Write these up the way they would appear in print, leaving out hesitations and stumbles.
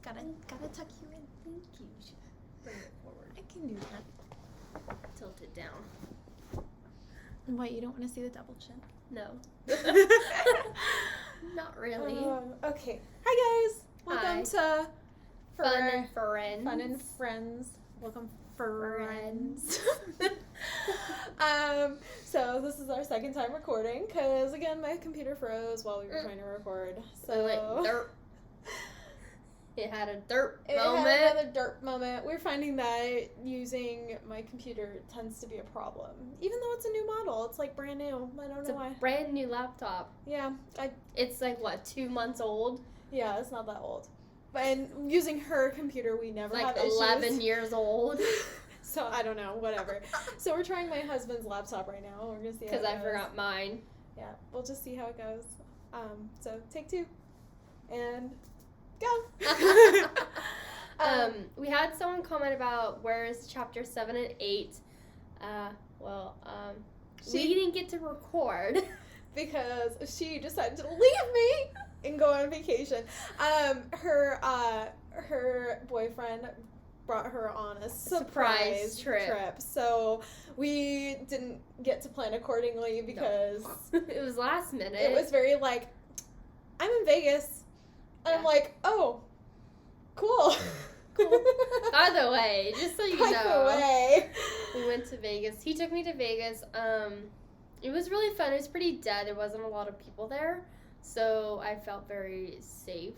Gotta tuck you in. Thank you. Bring it forward. I can do that. Tilt it down. What, you don't want to see the double chin? No. Not really. Okay. Hi, guys. Welcome Hi. to Fun and Friends. Fun and Friends. Welcome, friends. So this is our second time recording because, again, my computer froze while we were trying to record. So It went derp. It had a derp It moment. had another derp moment. We're finding that using my computer tends to be a problem. Even though it's a new model. It's like brand new. I don't It's know a why. brand new laptop. Yeah. It's like, what, 2 months old? Yeah, it's not that old. And using her computer, we never Like have issues. 11 years old. So, I don't know. Whatever. So, we're trying my husband's laptop right now. We're going to see how it Because goes. I forgot mine. Yeah, we'll just see how it goes. So, take two. And go. We had someone comment about where's chapter 7 and 8. We didn't get to record. Because she decided to leave me and go on vacation. Her boyfriend brought her on a surprise trip. So we didn't get to plan accordingly because It was last minute. it was very like, I'm in Vegas. And I'm Yeah. like, oh, cool. By the way, just so you By know, the way. we went to Vegas. He took me to Vegas. It was really fun. It was pretty dead. There wasn't a lot of people there, so I felt very safe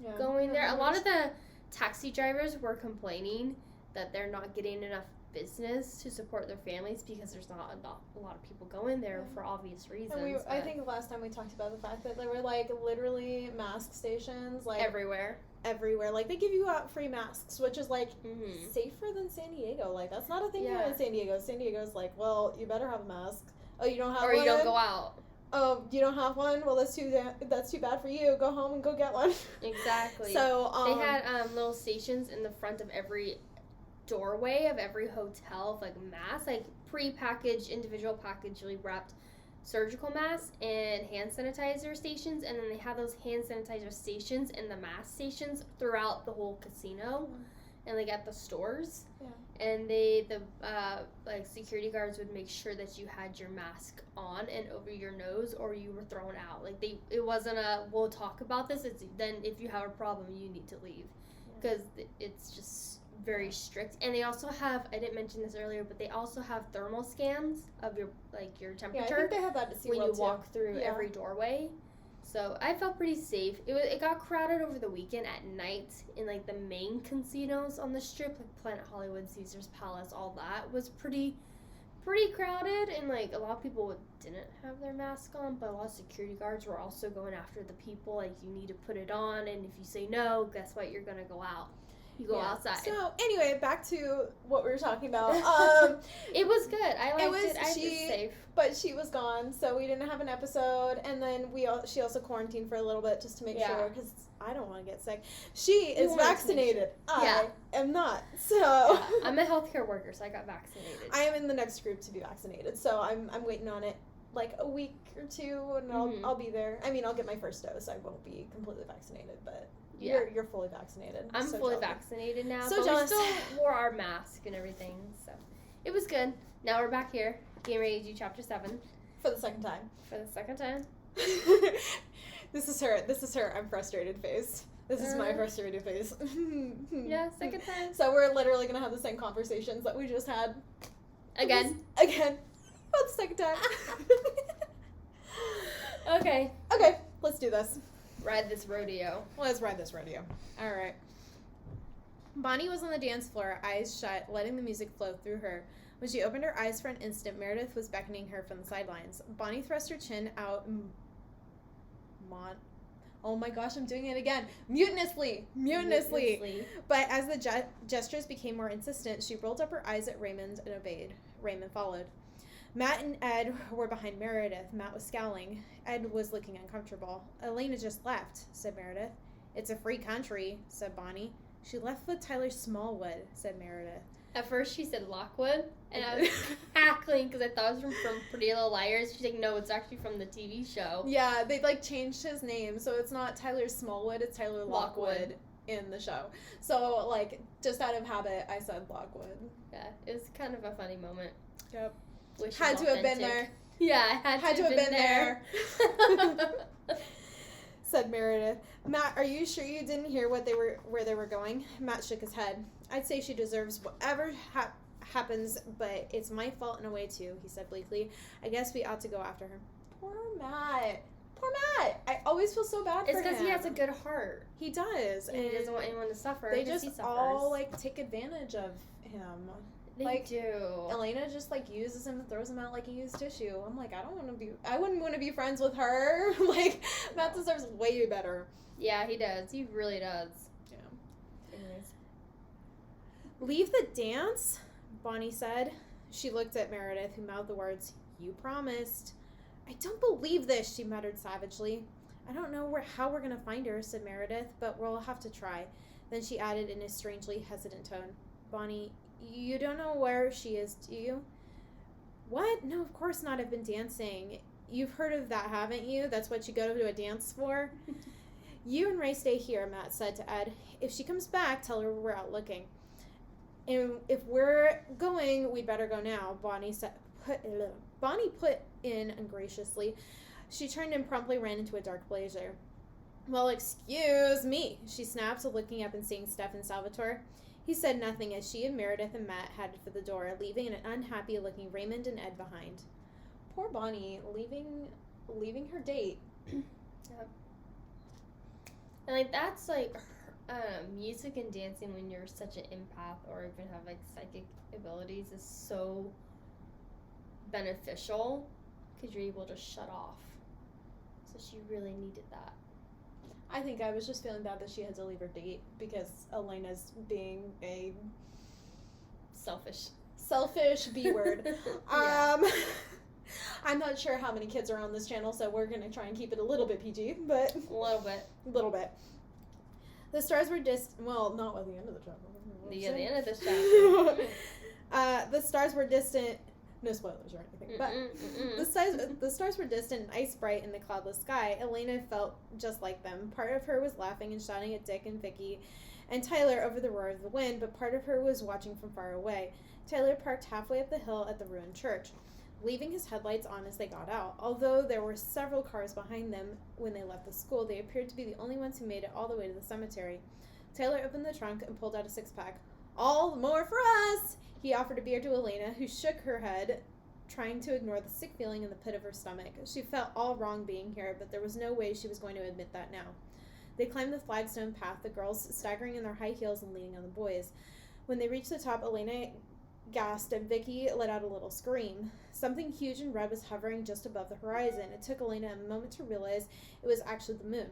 Yeah. going there. A lot of the taxi drivers were complaining that they're not getting enough business to support their families because there's not a lot of people going there for obvious reasons. And I think last time we talked about the fact that there were like literally mask stations like everywhere. Like they give you out free masks, which is like Mm-hmm. safer than San Diego. Like that's not a thing here Yeah. in San Diego. San Diego's like, well, you better have a mask. Oh, you don't have one? Or you don't go out. Oh, you don't have one? Well, that's too bad for you. Go home and go get one. Exactly. So they had little stations in the front of every doorway of every hotel of like masks, like pre-packaged, individual packagely wrapped surgical masks and hand sanitizer stations, and then they have those hand sanitizer stations and the mask stations throughout the whole casino and like at the stores. Yeah. And the like security guards would make sure that you had your mask on and over your nose or you were thrown out. Like it wasn't a we'll talk about this. It's then if you have a problem you need to leave because it's just very strict. And they also have, I didn't mention this earlier, but they also have thermal scans of your temperature. Yeah, I think they have that at SeaWorld when you too. walk through Yeah. every doorway. So I felt pretty safe. It got crowded over the weekend at night in like the main casinos on the strip, like Planet Hollywood, Caesar's Palace, all that was pretty crowded, and like a lot of people didn't have their mask on, but a lot of security guards were also going after the people, like you need to put it on, and if you say no, guess what, you're gonna go out. You go outside. So anyway, back to what we were talking about. It was good. I liked it. I was she- safe. But she was gone, so we didn't have an episode. And then she also quarantined for a little bit just to make sure, because I don't want to get sick. She is wanted to make vaccinated. sure. I am not. So Yeah, I'm a healthcare worker, so I got vaccinated. I am in the next group to be vaccinated. So I'm waiting on it like a week or two, and I'll be there. I mean, I'll get my first dose. I won't be completely vaccinated, but. Yeah. You're fully vaccinated. I'm So fully jealous. vaccinated now, So but jealous. we still wore our mask and everything, so it was good. Now we're back here, getting ready to do chapter 7 For the second time. for the second time. This is her I'm frustrated face. This is my frustrated face. Yeah, second time. So we're literally gonna have the same conversations that we just had. Again. For the second time. Okay, Okay, let's do this. ride this rodeo. Let's ride this rodeo. Alright. Bonnie was on the dance floor, eyes shut, letting the music flow through her. When she opened her eyes for an instant, Meredith was beckoning her from the sidelines. Bonnie thrust her chin out. Oh my gosh, I'm doing it again. Mutinously. But as the gestures became more insistent, she rolled up her eyes at Raymond and obeyed. Raymond followed. Matt and Ed were behind Meredith. Matt was scowling. Ed was looking uncomfortable. Elena just left, said Meredith. It's a free country, said Bonnie. She left with Tyler Smallwood, said Meredith. At first she said Lockwood, and I was cackling because I thought it was from Pretty Little Liars. She's like, no, it's actually from the TV show. Yeah, they changed his name, so it's not Tyler Smallwood, it's Tyler Lockwood. in the show. So, like, just out of habit, I said Lockwood. Yeah, it was kind of a funny moment. Yep. Which Had to have been there. Yeah, I had to have been there. Said Meredith. Matt, are you sure you didn't hear where they were going? Matt shook his head. I'd say she deserves whatever happens, but it's my fault in a way too, he said bleakly. I guess we ought to go after her. Poor Matt. I always feel so bad for him. It's because he has a good heart. He does. And he doesn't want anyone to suffer. They just all, like, take advantage of him. They do. Elena just, like, uses him and throws him out like he used tissue. I'm like, I wouldn't want to be friends with her. Like, Matt deserves way better. Yeah, he does. He really does. Yeah. Anyways. Leave the dance, Bonnie said. She looked at Meredith, who mouthed the words, you promised. I don't believe this, she muttered savagely. I don't know how we're going to find her, said Meredith, but we'll have to try. Then she added in a strangely hesitant tone, Bonnie, you don't know where she is, do you? What? No, of course not. I've been dancing. You've heard of that, haven't you? That's what you go to a dance for? You and Ray stay here, Matt said to Ed. If she comes back, tell her we're out looking. And if we're going, we'd better go now, Bonnie put in ungraciously. She turned and promptly ran into a dark blazer. Well, excuse me, she snapped, looking up and seeing Steph and Salvatore. He said nothing as she and Meredith and Matt headed for the door, leaving an unhappy-looking Raymond and Ed behind. Poor Bonnie, leaving her date. Yep. And, like, that's, like, music and dancing when you're such an empath or even have, like, psychic abilities is so beneficial because you're able to shut off. So she really needed that. I think I was just feeling bad that she had to leave her date because Elena's being a selfish B word. Yeah. I'm not sure how many kids are on this channel, so we're gonna try and keep it a little bit PG, but a little bit. The stars were well, not at the end of the chapter. The end of this chapter. The stars were distant. No spoilers or anything, but the stars were distant and ice bright in the cloudless sky. Elena felt just like them. Part of her was laughing and shouting at Dick and Vicky and Tyler over the roar of the wind, but part of her was watching from far away. Tyler parked halfway up the hill at the ruined church, leaving his headlights on as they got out. Although there were several cars behind them when they left the school, they appeared to be the only ones who made it all the way to the cemetery. Tyler opened the trunk and pulled out a six-pack. All the more for us! He offered a beer to Elena, who shook her head, trying to ignore the sick feeling in the pit of her stomach. She felt all wrong being here, but there was no way she was going to admit that now. They climbed the flagstone path, the girls staggering in their high heels and leaning on the boys. When they reached the top, Elena gasped and Vicky let out a little scream. Something huge and red was hovering just above the horizon. It took Elena a moment to realize it was actually the moon.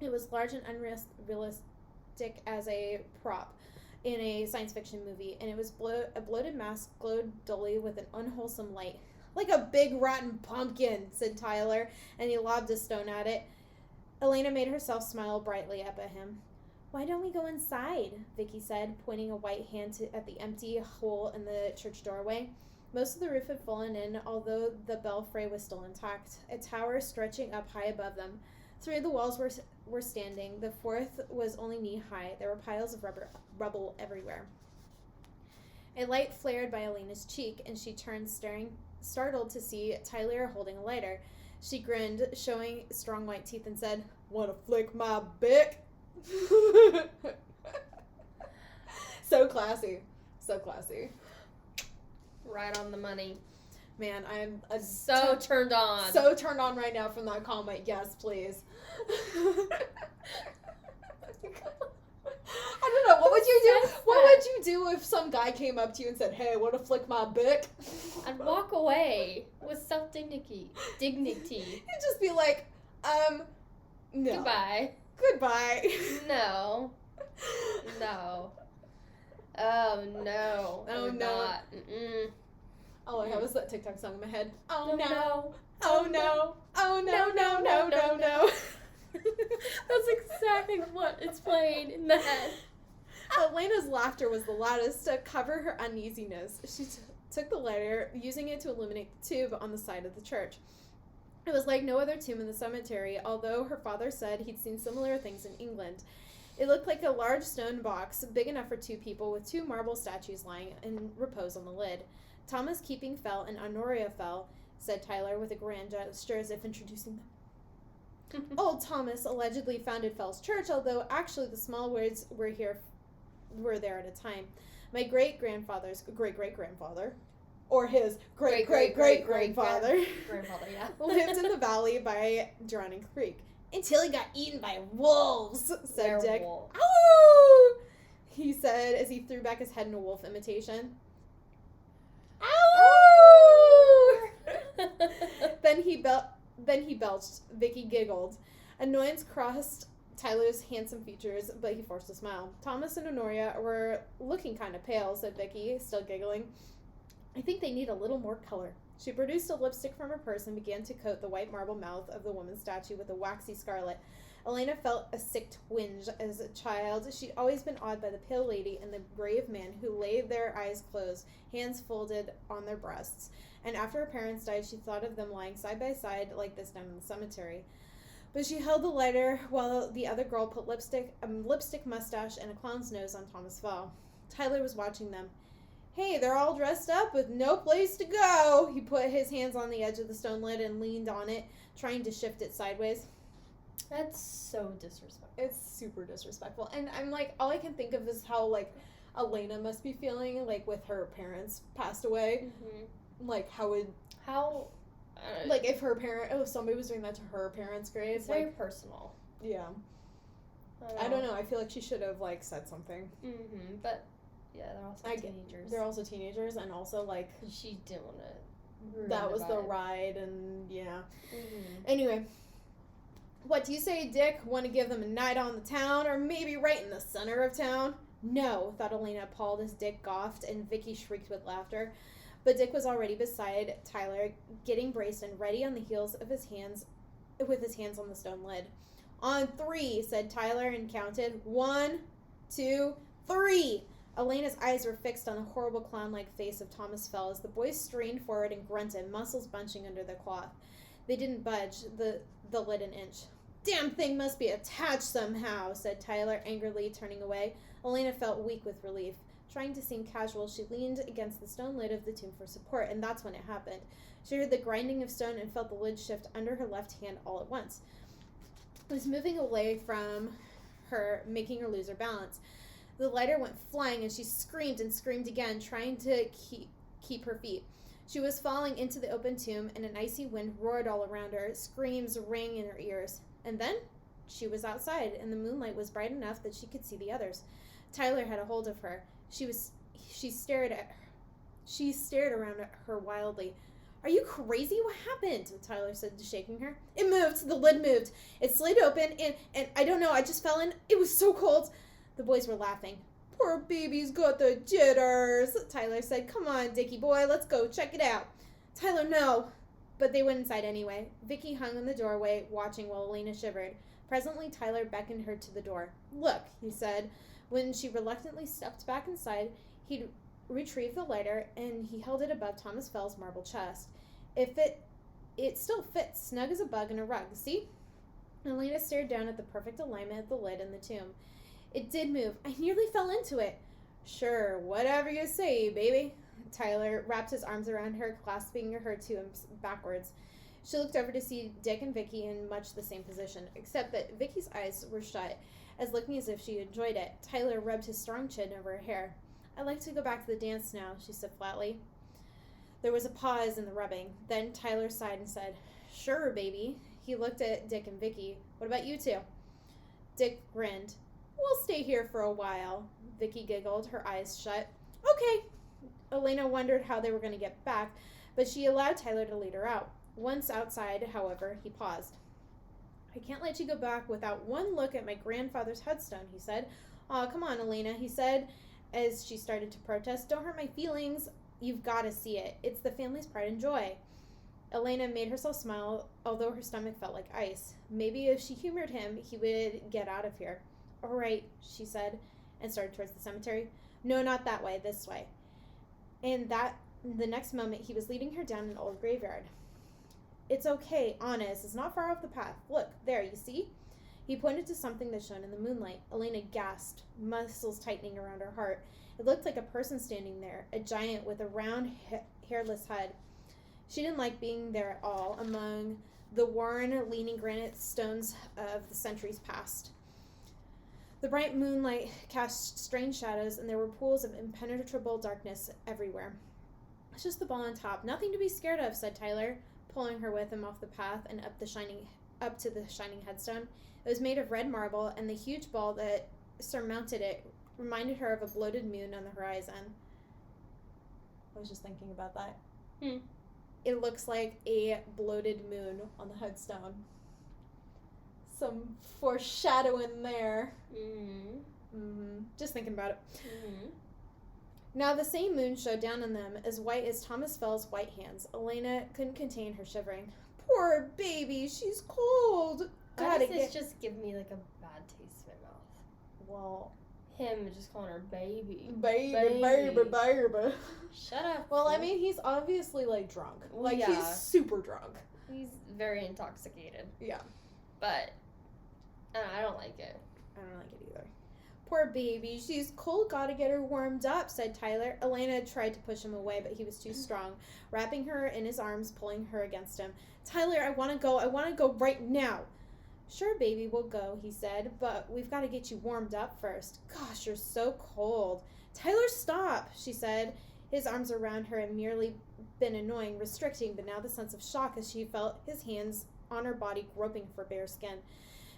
It was large and unrealistic as a prop in a science fiction movie, and it was a bloated mass glowed dully with an unwholesome light. Like a big rotten pumpkin, said Tyler, and he lobbed a stone at it. Elena made herself smile brightly up at him. Why don't we go inside? Vicky said, pointing a white hand at the empty hole in the church doorway. Most of the roof had fallen in, although the belfry was still intact, a tower stretching up high above them. Three of the walls were standing. The fourth was only knee-high. There were piles of rubble everywhere. A light flared by Elena's cheek, and she turned, startled to see Tyler holding a lighter. She grinned, showing strong white teeth, and said, "Wanna flick my bick?" So classy. So classy. Right on the money. Man, I'm turned on. So turned on right now from that comment. Yes, please. I don't know. What would you do? What would you do if some guy came up to you and said, "Hey, want to flick my bick?" I'd walk away with self-dignity. You'd just be like, no. Goodbye. No. Oh, no. Oh, no. Not. Mm-mm. All I have is that TikTok song in my head. Oh, no. no. Oh, no. Oh, no, no, no, no, no. That's exactly what it's playing in the head. Elena's laughter was the loudest to cover her uneasiness. She took the lighter, using it to illuminate the tube on the side of the church. It was like no other tomb in the cemetery, although her father said he'd seen similar things in England. It looked like a large stone box, big enough for 2 people, with 2 marble statues lying in repose on the lid. Thomas keeping Fell and Honoria Fell, said Tyler with a grand gesture as if introducing them. Old Thomas allegedly founded Fell's church, although actually the small woods were there at a time. My great-grandfather's great-great-grandfather, or his great-great-great-grandfather, yeah, lived in the valley by Drowning Creek. Until he got eaten by wolves, said Dick. Ow! He said as he threw back his head in a wolf imitation. Ow! Then he belched. Vicky giggled. Annoyance crossed Tyler's handsome features, but he forced a smile. Thomas and Honoria were looking kind of pale, said Vicky, still giggling. I think they need a little more color. She produced a lipstick from her purse and began to coat the white marble mouth of the woman's statue with a waxy scarlet. Elena felt a sick twinge as a child. She'd always been awed by the pale lady and the grave man who lay their eyes closed, hands folded on their breasts. And after her parents died, she thought of them lying side by side like this down in the cemetery. But she held the lighter while the other girl put a lipstick mustache and a clown's nose on Thomas Fell. Tyler was watching them. Hey, they're all dressed up with no place to go. He put his hands on the edge of the stone lid and leaned on it, trying to shift it sideways. That's so disrespectful. It's super disrespectful. And I'm like, all I can think of is how, like, Elena must be feeling, like, with her parents passed away. Mm-hmm. Like, like, if somebody was doing that to her parents' grave. It's very personal. Yeah. I don't know. I feel like she should have, like, said something. Mm-hmm. But, yeah, they're also teenagers. They're also teenagers, and also, like... She didn't want to... That was the ride, and, yeah. Mm-hmm. Anyway... What do you say, Dick? Want to give them a night on the town, or maybe right in the center of town? No, thought Elena, appalled as Dick gawked, and Vicky shrieked with laughter. But Dick was already beside Tyler, getting braced and ready on the heels of his hands, with his hands on the stone lid. On 3, said Tyler, and counted. 1, 2, 3. Elena's eyes were fixed on the horrible clown-like face of Thomas Fell as the boys strained forward and grunted, muscles bunching under the cloth. They didn't budge the lid an inch. Damn thing must be attached somehow, said Tyler, angrily turning away. Elena felt weak with relief. Trying to seem casual, she leaned against the stone lid of the tomb for support, and that's when it happened. She heard the grinding of stone and felt the lid shift under her left hand all at once. It was moving away from her, making her lose her balance. The lighter went flying, and she screamed and screamed again, trying to keep her feet. She was falling into the open tomb, and an icy wind roared all around her. Screams rang in her ears. And then she was outside, and the moonlight was bright enough that she could see the others. Tyler had a hold of her. She stared around at her wildly. Are you crazy? What happened? Tyler said, shaking her. It moved. The lid moved. It slid open, and I don't know, I just fell in. It was so cold. The boys were laughing. Poor baby's got the jitters, Tyler said. Come on, Dickie boy, let's go check it out. Tyler, no. But they went inside anyway. Vicky hung in the doorway, watching while Elena shivered. Presently, Tyler beckoned her to the door. Look, he said. When she reluctantly stepped back inside, he'd retrieved the lighter, and he held it above Thomas Fell's marble chest. It still fits, snug as a bug in a rug, see? Elena stared down at the perfect alignment of the lid in the tomb. It did move. I nearly fell into it. Sure, whatever you say, baby. Tyler wrapped his arms around her, clasping her to him backwards. She looked over to see Dick and Vicky in much the same position, except that Vicky's eyes were shut, looking as if she enjoyed it. Tyler rubbed his strong chin over her hair. I'd like to go back to the dance now, she said flatly. There was a pause in the rubbing. Then Tyler sighed and said, Sure, baby. He looked at Dick and Vicky. What about you two? Dick grinned. We'll stay here for a while. Vicky giggled, her eyes shut. Okay. Elena wondered how they were going to get back, but she allowed Tyler to lead her out. Once outside, however, he paused. I can't let you go back without one look at my grandfather's headstone, he said. Aw, come on, Elena, he said, as she started to protest. Don't hurt my feelings. You've got to see it. It's the family's pride and joy. Elena made herself smile, although her stomach felt like ice. Maybe if she humored him, he would get out of here. All right, she said, and started towards the cemetery. No, not that way, this way. And the next moment, he was leading her down an old graveyard. It's okay, honest. It's not far off the path. Look, there, you see? He pointed to something that shone in the moonlight. Elena gasped, muscles tightening around her heart. It looked like a person standing there, a giant with a round, hairless head. She didn't like being there at all, among the worn, leaning granite stones of the centuries past. The bright moonlight cast strange shadows, and there were pools of impenetrable darkness everywhere. "It's just the ball on top. Nothing to be scared of," said Tyler, pulling her with him off the path and up to the shining headstone. It was made of red marble, and the huge ball that surmounted it reminded her of a bloated moon on the horizon. I was just thinking about that. It looks like a bloated moon on the headstone. Some foreshadowing there. Just thinking about it. Now the same moon showed down on them, as white as Thomas Fell's white hands. Elena couldn't contain her shivering. "Poor baby, she's cold." Why does this just give me like a bad taste in my mouth? Well, him just calling her baby. Baby. Shut up. Well, I mean, he's obviously like drunk. Like Yeah. he's super drunk. He's very intoxicated. Yeah. But I don't like it. I don't like it either. "Poor baby, she's cold, gotta get her warmed up," said Tyler. Elena tried to push him away, but he was too strong, wrapping her in his arms, pulling her against him. "Tyler, I want to go right now." "Sure, baby, we'll go," he said, "but we've got to get you warmed up first. Gosh, you're so cold." "Tyler, stop," she said. His arms around her had merely been annoying, restricting, but now the sense of shock as she felt his hands on her body groping for bare skin.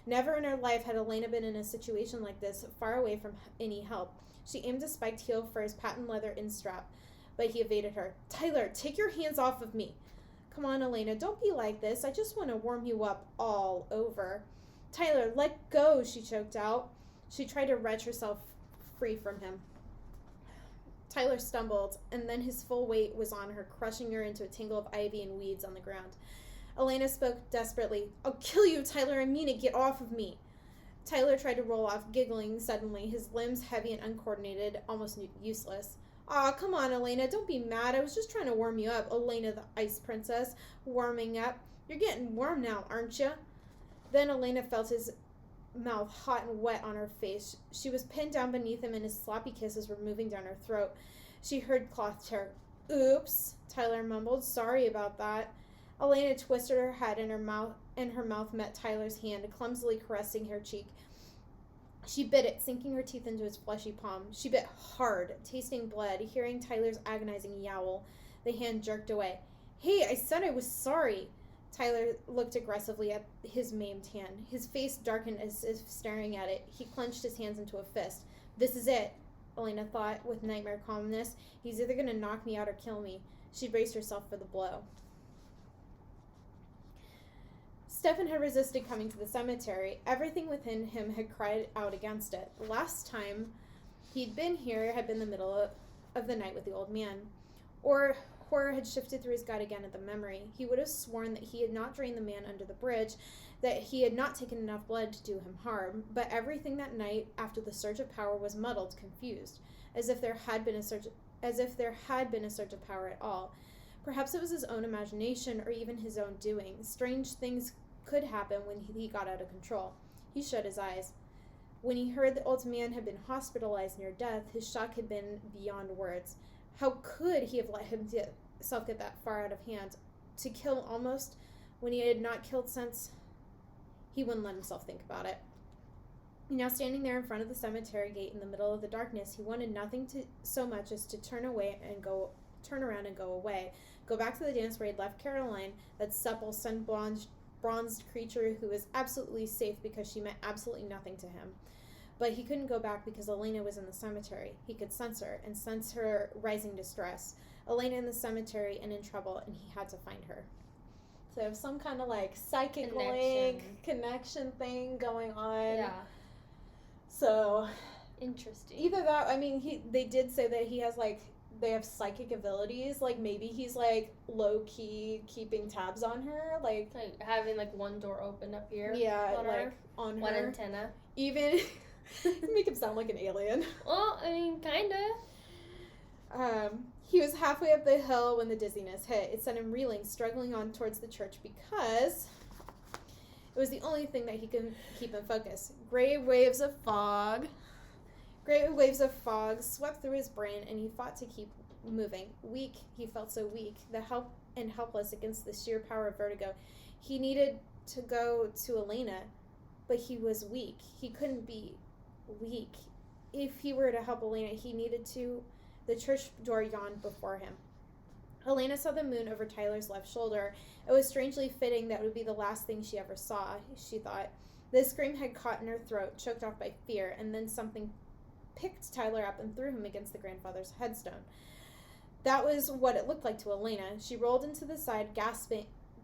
Never in her life had Elena been in a situation like this, far away from any help. She aimed a spiked heel for his patent leather instrap, but he evaded her. "Tyler, take your hands off of me." "Come on, Elena, don't be like this. I just want to warm you up all over." "Tyler, let go," she choked out. She tried to wrench herself free from him. Tyler stumbled, and then his full weight was on her, crushing her into a tangle of ivy and weeds on the ground. Elena spoke desperately. "I'll kill you, Tyler. I mean it. Get off of me." Tyler tried to roll off, giggling suddenly, his limbs heavy and uncoordinated, almost useless. "Aw, come on, Elena. Don't be mad. I was just trying to warm you up." Elena, the ice princess, warming up. "You're getting warm now, aren't you?" Then Elena felt his mouth hot and wet on her face. She was pinned down beneath him, and his sloppy kisses were moving down her throat. She heard cloth tear. "Oops," Tyler mumbled. "Sorry about that." Elena twisted her head, and her mouth met Tyler's hand, clumsily caressing her cheek. She bit it, sinking her teeth into his fleshy palm. She bit hard, tasting blood, hearing Tyler's agonizing yowl. The hand jerked away. "Hey, I said I was sorry." Tyler looked aggressively at his maimed hand. His face darkened as if staring at it. He clenched his hands into a fist. "This is it," Elena thought with nightmare calmness. "He's either going to knock me out or kill me." She braced herself for the blow. Stefan had resisted coming to the cemetery. Everything within him had cried out against it. The last time he'd been here had been the middle of the night with the old man. Or horror had shifted through his gut again at the memory. He would have sworn that he had not drained the man under the bridge, that he had not taken enough blood to do him harm, but everything that night after the surge of power was muddled, confused, as if there had been a surge of power at all. Perhaps it was his own imagination or even his own doing. Strange things could happen when he got out of control. He shut his eyes. When he heard the old man had been hospitalized near death, his shock had been beyond words. How could he have let himself get that far out of hand? To kill almost when he had not killed since? He wouldn't let himself think about it. Now standing there in front of the cemetery gate in the middle of the darkness, he wanted nothing so much as to turn around and go away. Go back to the dance where he'd left Caroline, that supple, sun-bronzed creature who was absolutely safe because she meant absolutely nothing to him. But he couldn't go back because Elena was in the cemetery. He could sense her, and sense her rising distress. Elena in the cemetery and in trouble, and he had to find her. So they have some kind of like psychic connection thing going on. Yeah. So interesting. Either that, I mean, they did say that he has like, they have psychic abilities. Like maybe he's like low key keeping tabs on her, like having like one door opened up here. Yeah, on one her antenna. Even make him sound like an alien. Well, I mean, kinda. He was halfway up the hill when the dizziness hit. It sent him reeling, struggling on towards the church because It was the only thing that he could keep in focus. Great waves of fog swept through his brain, and he fought to keep moving. Weak, he felt so weak, helpless against the sheer power of vertigo. He needed to go to Elena, but he was weak. He couldn't be weak. If he were to help Elena, he needed to. The church door yawned before him. Elena saw the moon over Tyler's left shoulder. It was strangely fitting that would be the last thing she ever saw, she thought. The scream had caught in her throat, choked off by fear, and then something picked Tyler up and threw him against the grandfather's headstone. That was what it looked like to Elena. She rolled into the side,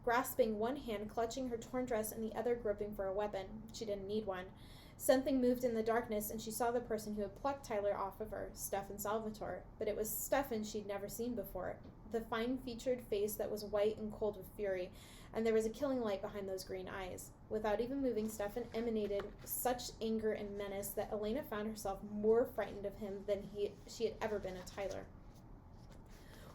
grasping one hand, clutching her torn dress, and the other groping for a weapon. She didn't need one. Something moved in the darkness, and she saw the person who had plucked Tyler off of her, Stefan Salvatore. But it was Stefan she'd never seen before. The fine-featured face that was white and cold with fury, and there was a killing light behind those green eyes. Without even moving, Stefan emanated such anger and menace that Elena found herself more frightened of him than she had ever been of Tyler.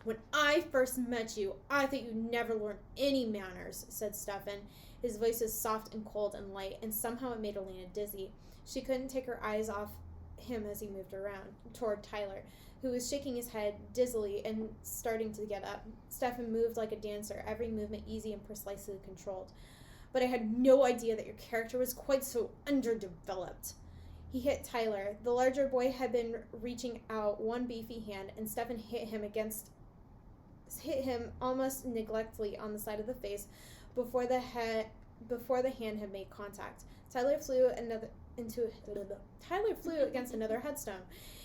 "When I first met you, I thought you'd never learn any manners," said Stefan. His voice was soft and cold and light, and somehow it made Elena dizzy. She couldn't take her eyes off him as he moved around, toward Tyler, who was shaking his head dizzily and starting to get up. Stefan moved like a dancer, every movement easy and precisely controlled. "But I had no idea that your character was quite so underdeveloped." He hit Tyler. The larger boy had been reaching out one beefy hand, and Stefan hit him almost neglectfully on the side of the face before the hand had made contact. Tyler flew against another headstone.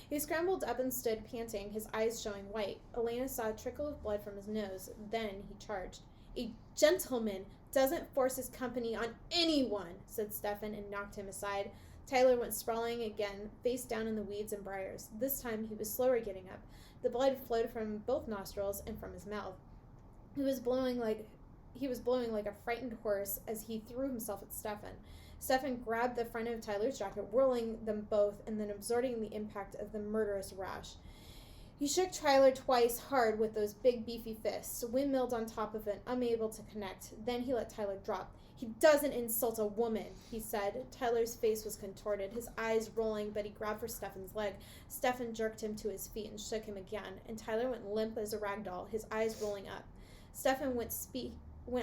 He scrambled up and stood panting, his eyes showing white. Elena saw a trickle of blood from his nose. Then he charged. "A gentleman doesn't force his company on anyone," said Stefan, and knocked him aside. Tyler went sprawling again, face down in the weeds and briars. This time he was slower getting up. The blood flowed from both nostrils and from his mouth. He was blowing like a frightened horse as he threw himself at Stefan. Stefan grabbed the front of Tyler's jacket, whirling them both, and then absorbing the impact of the murderous rash. He shook Tyler twice hard with those big beefy fists, windmilled on top of it, unable to connect. Then he let Tyler drop. "He doesn't insult a woman," he said. Tyler's face was contorted, his eyes rolling, but he grabbed for Stefan's leg. Stefan jerked him to his feet and shook him again, and Tyler went limp as a rag doll, his eyes rolling up. Stefan went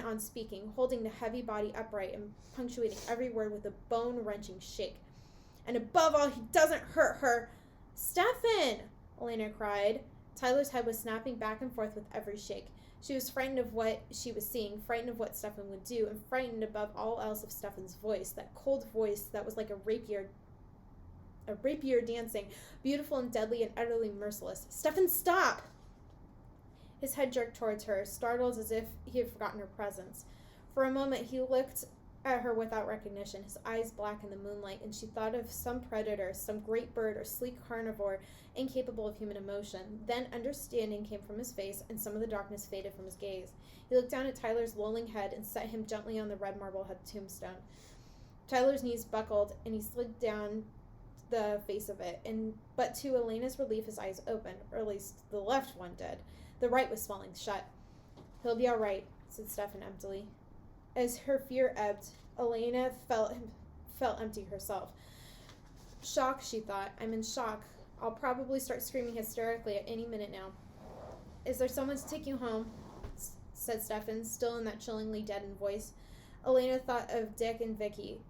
on speaking, holding the heavy body upright and punctuating every word with a bone-wrenching shake. "And above all, he doesn't hurt her." "Stefan!" Elena cried. Tyler's head was snapping back and forth with every shake. She was frightened of what she was seeing, frightened of what Stefan would do, and frightened above all else of Stefan's voice, that cold voice that was like a rapier dancing, beautiful and deadly and utterly merciless. "Stefan, stop!" His head jerked towards her, startled as if he had forgotten her presence. For a moment he looked at her without recognition, his eyes black in the moonlight, and she thought of some predator, some great bird or sleek carnivore, incapable of human emotion. Then understanding came from his face, and some of the darkness faded from his gaze. He looked down at Tyler's lolling head and set him gently on the red marble tombstone. Tyler's knees buckled, and he slid down the face of it, but to Elena's relief his eyes opened, or at least the left one did. The right was swelling shut. "He'll be all right," said Stefan emptily. As her fear ebbed, Elena felt empty herself. "Shock," she thought. "I'm in shock. I'll probably start screaming hysterically at any minute now." "Is there someone to take you home?" said Stefan, still in that chillingly deadened voice. Elena thought of Dick and Vicky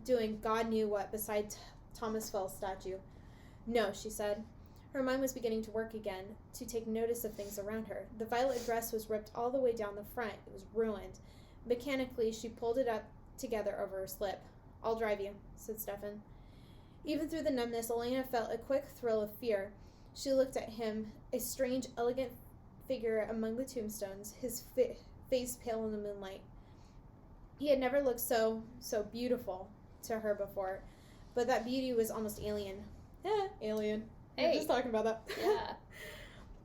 doing God knew what beside Thomas Fell's statue. "No," she said. Her mind was beginning to work again, to take notice of things around her. The violet dress was ripped all the way down the front. It was ruined. Mechanically, she pulled it up together over her slip. "I'll drive you," said Stefan. Even through the numbness, Elena felt a quick thrill of fear. She looked at him, a strange, elegant figure among the tombstones, his face pale in the moonlight. He had never looked so beautiful to her before, but that beauty was almost alien. Alien. We were just talking about that. Yeah.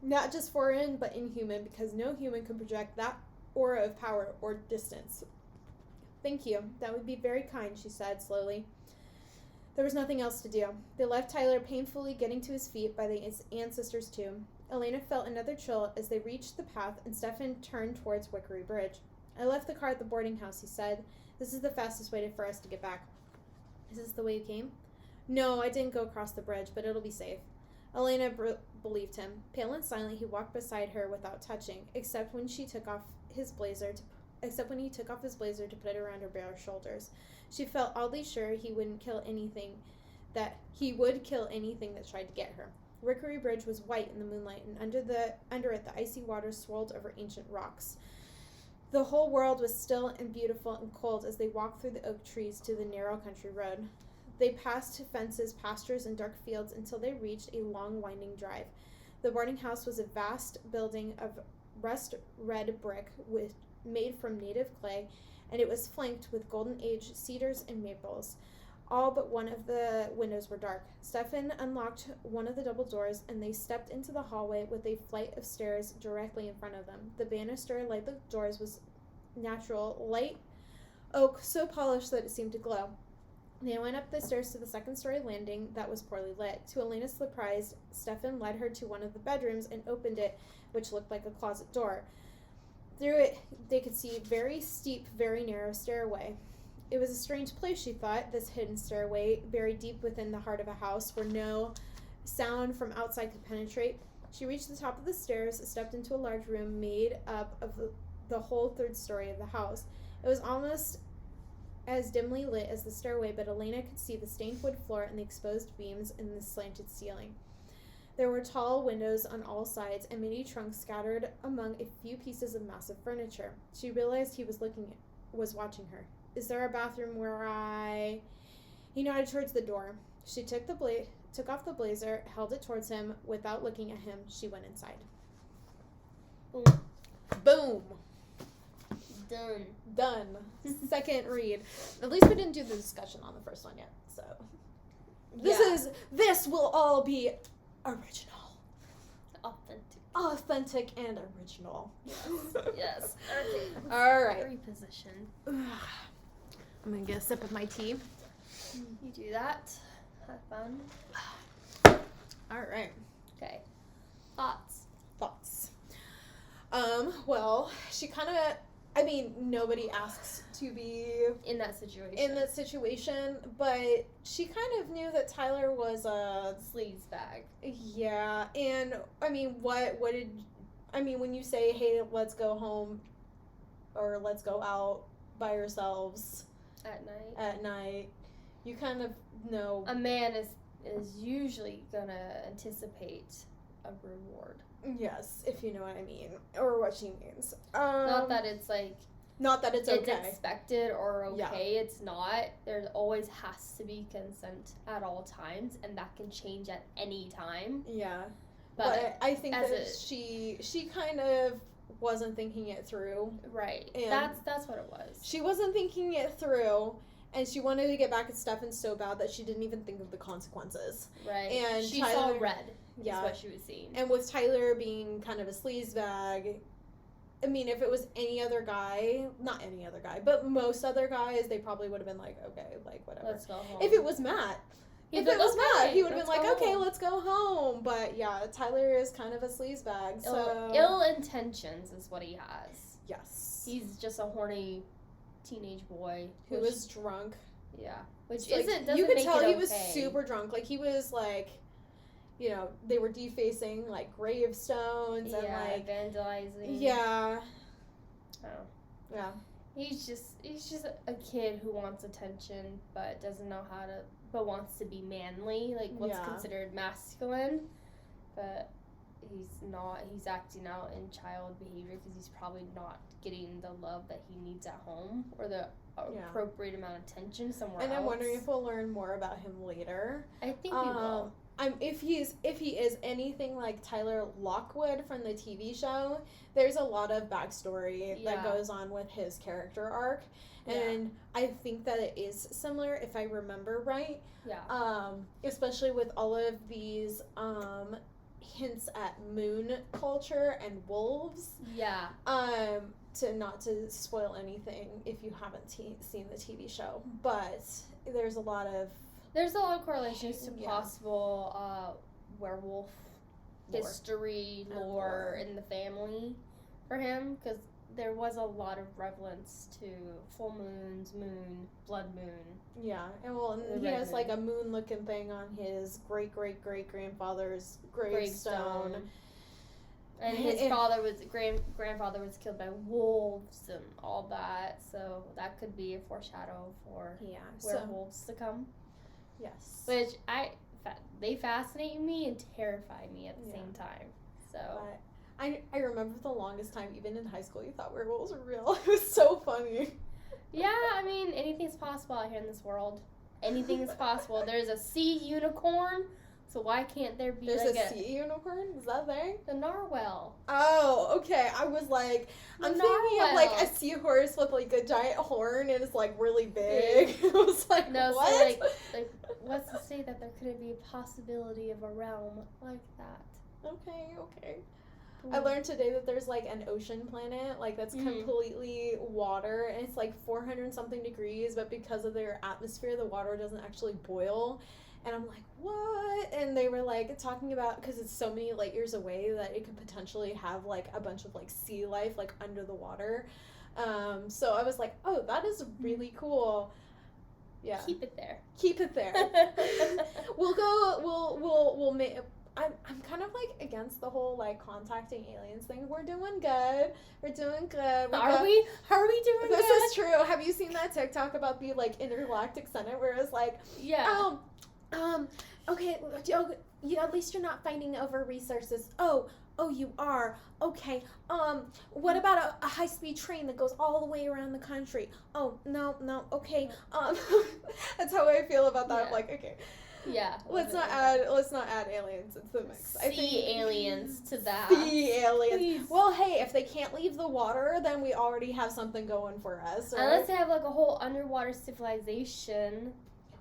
Not just foreign, but inhuman, because no human could project that aura of power or distance. "Thank you. That would be very kind," she said slowly. There was nothing else to do. They left Tyler painfully getting to his feet by his ancestor's tomb. Elena felt another chill as they reached the path, and Stefan turned towards Wickery Bridge. "I left the car at the boarding house," he said. This is the fastest way for us to get back. Is this the way you came? No, I didn't go across the bridge, but it'll be safe. Elena believed him. Pale and silent, he walked beside her without touching, except when he took off his blazer to put it around her bare shoulders. She felt oddly sure he would kill anything that tried to get her. Rickory Bridge was white in the moonlight, and under it the icy waters swirled over ancient rocks. The whole world was still and beautiful and cold as they walked through the oak trees to the narrow country road. They passed fences, pastures, and dark fields until they reached a long, winding drive. The boarding house was a vast building of rust red brick made from native clay, and it was flanked with golden age cedars and maples. All but one of the windows were dark. Stefan unlocked one of the double doors, and they stepped into the hallway with a flight of stairs directly in front of them. The banister, like the doors, was natural, light oak, so polished that it seemed to glow. They went up the stairs to the second-story landing that was poorly lit. To Elena's surprise, Stefan led her to one of the bedrooms and opened it, which looked like a closet door. Through it, they could see a very steep, very narrow stairway. It was a strange place, she thought, this hidden stairway, buried deep within the heart of a house where no sound from outside could penetrate. She reached the top of the stairs, stepped into a large room made up of the whole third story of the house. It was almost as dimly lit as the stairway, but Elena could see the stained wood floor and the exposed beams in the slanted ceiling. There were tall windows on all sides and many trunks scattered among a few pieces of massive furniture. She realized he was watching her. Is there a bathroom where I... He nodded towards the door. She took off the blazer, held it towards him. Without looking at him, she went inside. Boom. Boom. Done. Second read. At least we didn't do the discussion on the first one yet, so... This will all be original. Authentic and original. Yes. Okay. All right. Reposition. I'm gonna get a sip of my tea. You do that. Have fun. All right. Okay. Thoughts. Well, she kind of... nobody asks to be in that situation, but she kind of knew that Tyler was a sleaze bag. Yeah, and when you say, hey, let's go home or let's go out by ourselves at night, you kind of know a man is usually gonna anticipate a reward. Yes, if you know what I mean, or what she means. Not that it's okay. It's expected or okay. Yeah. It's not. There always has to be consent at all times, and that can change at any time. Yeah, but I think that she kind of wasn't thinking it through. Right. And that's what it was. She wasn't thinking it through. And she wanted to get back at Stefan so bad that she didn't even think of the consequences. Right. And she Tyler, saw red. Yeah. Is what she was seeing. And with Tyler being kind of a sleaze bag, if it was any other guy, not any other guy, but most other guys, they probably would have been like, okay, like, whatever. Let's go home. If it was Matt. He would have been like, okay, let's go home. But yeah, Tyler is kind of a sleaze bag. So ill intentions is what he has. Yes. He's just a horny teenage boy who was drunk. Yeah, which doesn't you could tell he was super drunk. Like he was like, they were defacing like gravestones and like vandalizing. Yeah. Oh. Yeah. He's just a kid who wants attention but doesn't know how to, but wants to be manly, like what's considered masculine, but he's not. He's acting out in child behavior because he's probably not getting the love that he needs at home or the appropriate amount of attention somewhere else. And I'm wondering if we'll learn more about him later. I think we will. If he is anything like Tyler Lockwood from the TV show, there's a lot of backstory that goes on with his character arc, and I think that it is similar if I remember right. Yeah. Especially with all of these hints at moon culture and wolves. Yeah. Not to spoil anything if you haven't seen the TV show, but there's a lot of correlations to possible werewolf history lore in the family for him, because there was a lot of relevance to full moons, moon, blood moon. Yeah, and he has like a moon-looking thing on his great-great-great-grandfather's gravestone. And his grandfather was killed by wolves and all that, so that could be a foreshadow for werewolves to come. Yes. Which they fascinate me and terrify me at the same time. So but I remember the longest time, even in high school, you thought werewolves were real. It was so funny. Yeah, I mean, anything's possible out here in this world. Anything is possible. There's a sea unicorn. So why can't there be There's a sea unicorn? Is that a thing? The narwhal. Oh, okay. I was like, I'm thinking of like a seahorse with like a giant horn and it's like really big. I was like, no, what? So like, what's to say that there couldn't be a possibility of a realm like that? Okay. I learned today that there's like an ocean planet, like that's completely water, and it's like 400 something degrees, but because of their atmosphere, the water doesn't actually boil. And I'm like, what? And they were like talking about, because it's so many light years away, that it could potentially have like a bunch of like sea life like under the water. So I was like, oh, that is really cool. Yeah. Keep it there. We'll make. I'm kind of like against the whole like contacting aliens thing. We're doing good. Are we doing this good? This is true. Have you seen that TikTok about the like intergalactic senate where it's like, okay, at least you're not fighting over resources. Oh, you are. Okay. What about a high-speed train that goes all the way around the country? Oh, no. Okay. That's how I feel about that. Yeah. Like, okay. Yeah. Let's not add aliens into the mix. Aliens to that. Sea aliens. Please. Well, hey, if they can't leave the water, then we already have something going for us. Right? Unless they have like a whole underwater civilization.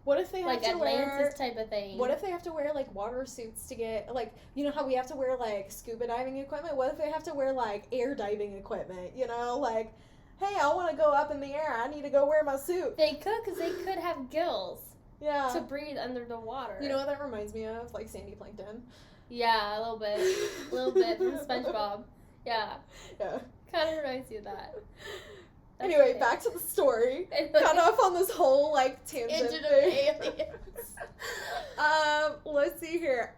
What if they have to Atlantis type of thing? What if they have to wear like water suits to get like, you know how we have to wear like scuba diving equipment? What if they have to wear like air diving equipment? You know, like, hey, I want to go up in the air. I need to go wear my suit. They could, because they could have gills. Yeah. To breathe under the water. You know what that reminds me of? Like Sandy Plankton. Yeah, a little bit. A little bit from SpongeBob. Yeah. Yeah. Kind of reminds you of that. That's anyway, okay. Back to the story. Got off on this whole like tangent thing. Aliens. Let's see here.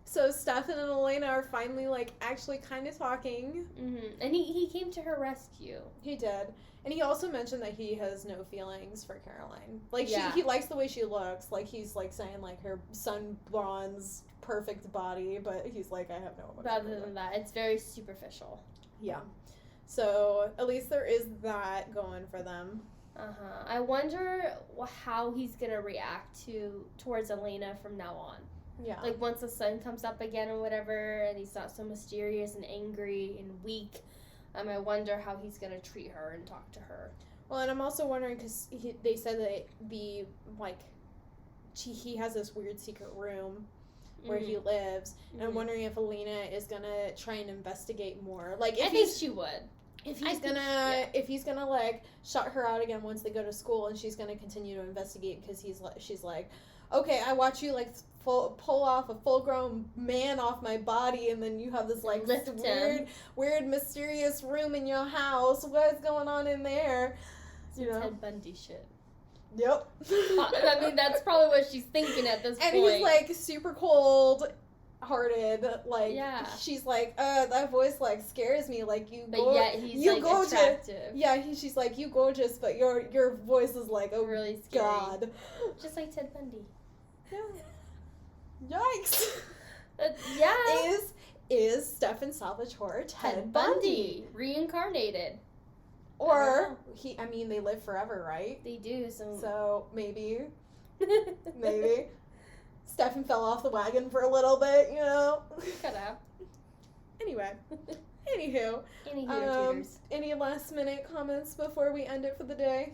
So Stefan and Elena are finally like actually kind of talking. Mm-hmm. And he came to her rescue. He did. And he also mentioned that he has no feelings for Caroline. Like, he likes the way she looks. Like, he's, like, saying, like, her sun bronze, perfect body. But he's like, I have no emotion. Rather than that, it's very superficial. Yeah. So, at least there is that going for them. Uh-huh. I wonder how he's going to react towards Elena from now on. Yeah. Like, once the sun comes up again or whatever, and he's not so mysterious and angry and weak. I wonder how he's going to treat her and talk to her. Well, and I'm also wondering, because they said that he has this weird secret room where he lives, and I'm wondering if Elena is going to try and investigate more. Like, I think she would. If he's gonna like shut her out again once they go to school, and she's gonna continue to investigate because she's like, okay, I watch you like pull off a full-grown man off my body, and then you have this like weird mysterious room in your house. What's going on in there? Some Ted Bundy shit. Yep. I mean, that's probably what she's thinking at this point. And he's like super cold hearted, like she's like, that voice like scares me, like yet he's like gorgeous. Attractive. Yeah, she's like, you gorgeous, but your voice is like, oh really scary. God. Just like Ted Bundy. Yeah. Yikes. Yeah. Is Stefan Salvatore Ted Bundy reincarnated? Or they live forever, right? They do, so maybe Stefan fell off the wagon for a little bit, you know? Could have. Anywho, any last minute comments before we end it for the day?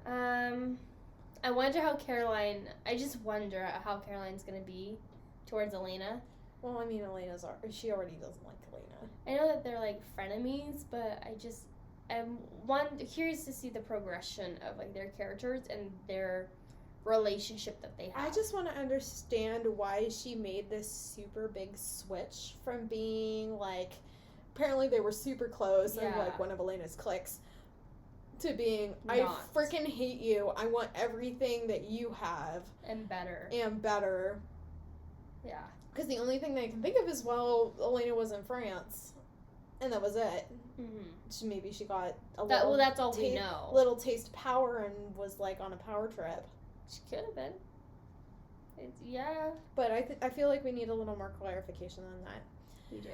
I just wonder how Caroline's gonna be towards Elena. Well, I mean, she already doesn't like Elena. I know that they're like frenemies, but I'm curious to see the progression of like their characters and their relationship that they have. I just want to understand why she made this super big switch from being like apparently they were super close, and Yeah. like one of Elena's clicks, to being, Not. I freaking hate you. I want everything that you have. And better. And better. Yeah. Because the only thing that I can think of is, well, Elena was in France. And that was it. Mm-hmm. Maybe she got a that's all we know. little taste of power and was like on a power trip. She could have been. Yeah. But I feel like we need a little more clarification on that. We do.